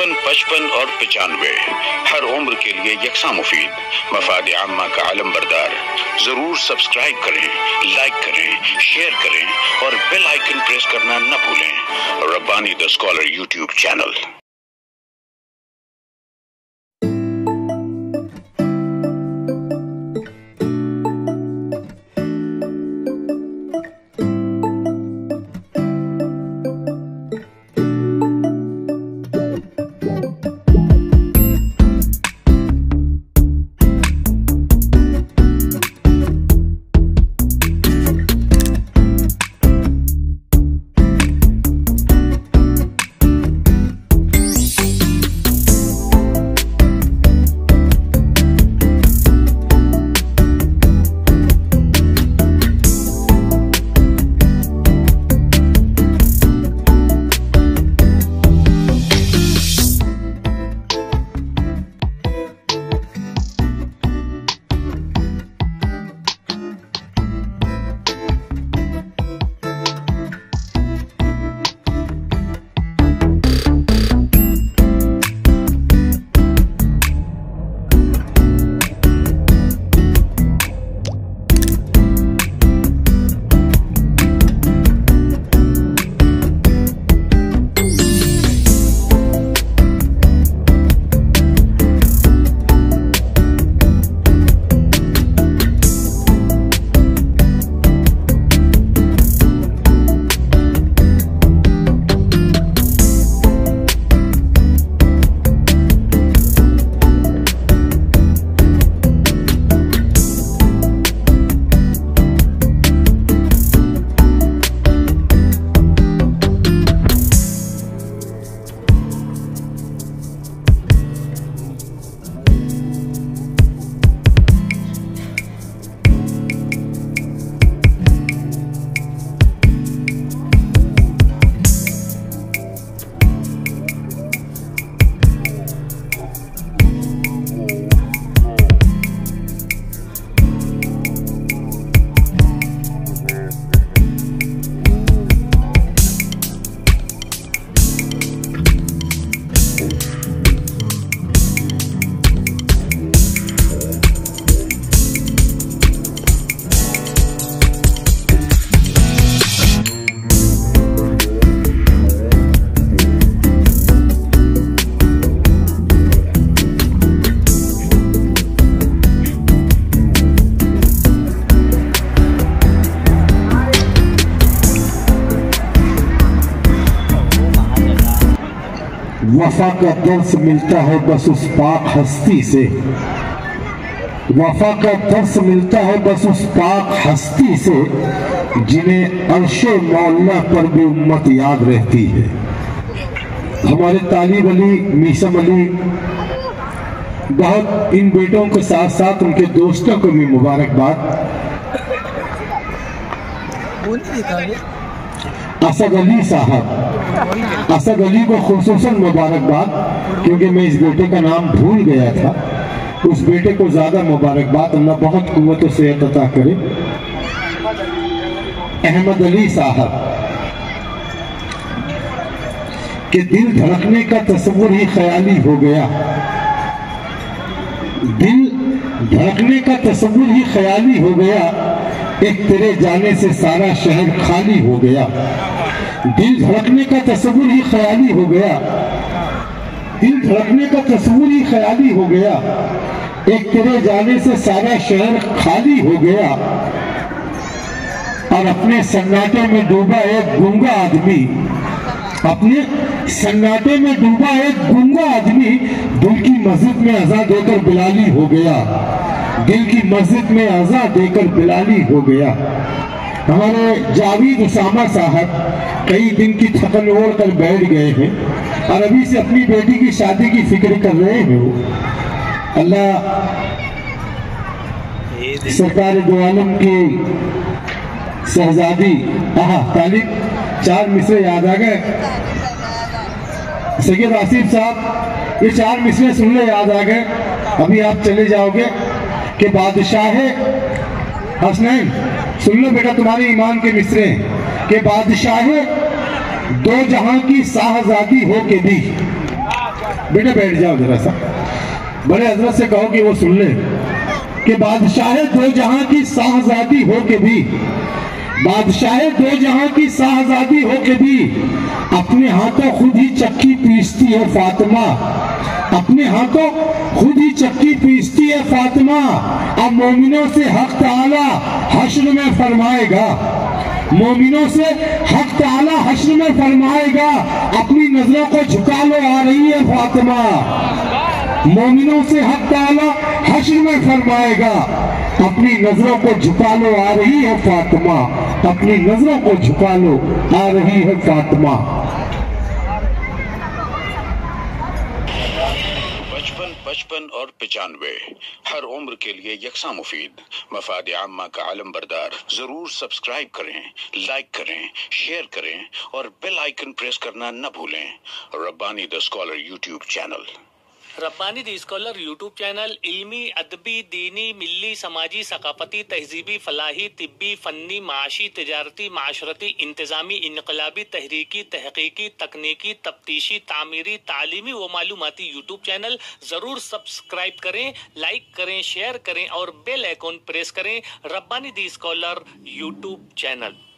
55 55 اور 95 ہر عمر کے لیے یکساں مفید، مفاد عامہ کا علم بردار۔ ضرور سبسکرائب کریں، لائک کریں، شیئر کریں اور بیل آئیکن پریس کرنا نہ بھولیں۔ Rabbani the scholar YouTube channel. وفا کا درس ملتا ہے بس اس پاک ہستی سے، وفا کا درس ملتا ہے بس اس پاک ہستی سے، جنہیں عرش مولا پر بھی امت یاد رہتی ہے۔ ہمارے طالب علی میثم علی بہت ان بیٹوں کے ساتھ ساتھ ان کے دوستوں کو بھی مبارکباد۔ اسد علی صاحب، اسد علی کو خصوصاً مبارکباد، کیونکہ میں اس بیٹے کا نام بھول گیا تھا۔ اس بیٹے کو زیادہ مبارکباد، اللہ بہت قوت و صحت عطا کرے۔ احمد علی صاحب کہ دل دھڑکنے کا تصور ہی خیالی ہو گیا، دل دھڑکنے کا تصور ہی خیالی ہو گیا، ایک تیرے جانے سے سارا شہر خالی ہو گیا۔ دل دھڑکنے کا تصور ہی خیالی ہو گیا، دل دھڑکنے کا تصور ہی خیالی ہو گیا، ایک تیرے جانے سے سارا شہر خالی ہو گیا، اور اپنے سناٹے میں ڈوبا ایک گونگا آدمی، اپنے سناٹے میں ڈوبا ایک گونگا آدمی، دل کی مسجد میں اذان دے کر بلالی ہو گیا، دل کی مسجد میں اذان دے کر بلالی ہو گیا۔ ہمارے جاوید اسامہ صاحب کئی دن کی تھکن اوڑھ کر بیٹھ گئے ہیں اور ابھی سے اپنی بیٹی کی شادی کی فکر کر رہے ہیں۔ اللہ سرکار دو عالم کی شہزادی طالب 4 مصرے یاد آ گئے؟ سید آصف صاحب یہ 4 مصرے سن لے، یاد آ گئے؟ ابھی آپ چلے جاؤ گے کہ بادشاہ حسنین، سن لو بیٹا تمہاری ایمان کے مصرے ہیں کہ بادشاہ 2 جہاں کی شاہزادی ہو کے دی، بیٹے بیٹھ جاؤ ذرا سا، بڑے حضرت سے کہو کہ وہ سن لیں کہ بادشاہ دو جہاں کی شاہزادی ہو کے بھی، بادشاہ دو جہاں کی شاہزادی ہو کے بھی اپنے ہاتھوں خود ہی چکی پیستی ہے فاطمہ، اپنے ہاتھوں خود ہی چکی پیستی ہے فاطمہ۔ اب مومنوں سے حق تعالی حشر میں فرمائے گا، مومنوں سے حق تعالی حشر میں فرمائے گا، اپنی نظروں کو جھکا لو آ رہی ہے فاطمہ۔ مومنوں سے حق تعالی حشر میں فرمائے گا، اپنی نظروں کو جھکا لو آ رہی ہے فاطمہ، اپنی نظروں کو جھکا لو آ رہی ہے فاطمہ۔ پچپن اور 95 ہر عمر کے لیے یکساں مفید، مفاد عامہ کا علم بردار۔ ضرور سبسکرائب کریں، لائک کریں، شیئر کریں اور بیل آئیکن پریس کرنا نہ بھولیں۔ Rabbani the scholar YouTube channel. Rabbani the scholar YouTube channel علمی، ادبی، دینی، ملی، سماجی، ثقافتی، تہذیبی، فلاحی، طبی، فنی، معاشی، تجارتی، معاشرتی، انتظامی، انقلابی، تحریکی، تحقیقی، تکنیکی، تفتیشی، تعمیری، تعلیمی و معلوماتی یوٹیوب چینل۔ ضرور سبسکرائب کریں، لائک کریں، شیئر کریں اور بیل آئیکن پریس کریں۔ ربانی دی اسکالر یوٹیوب چینل۔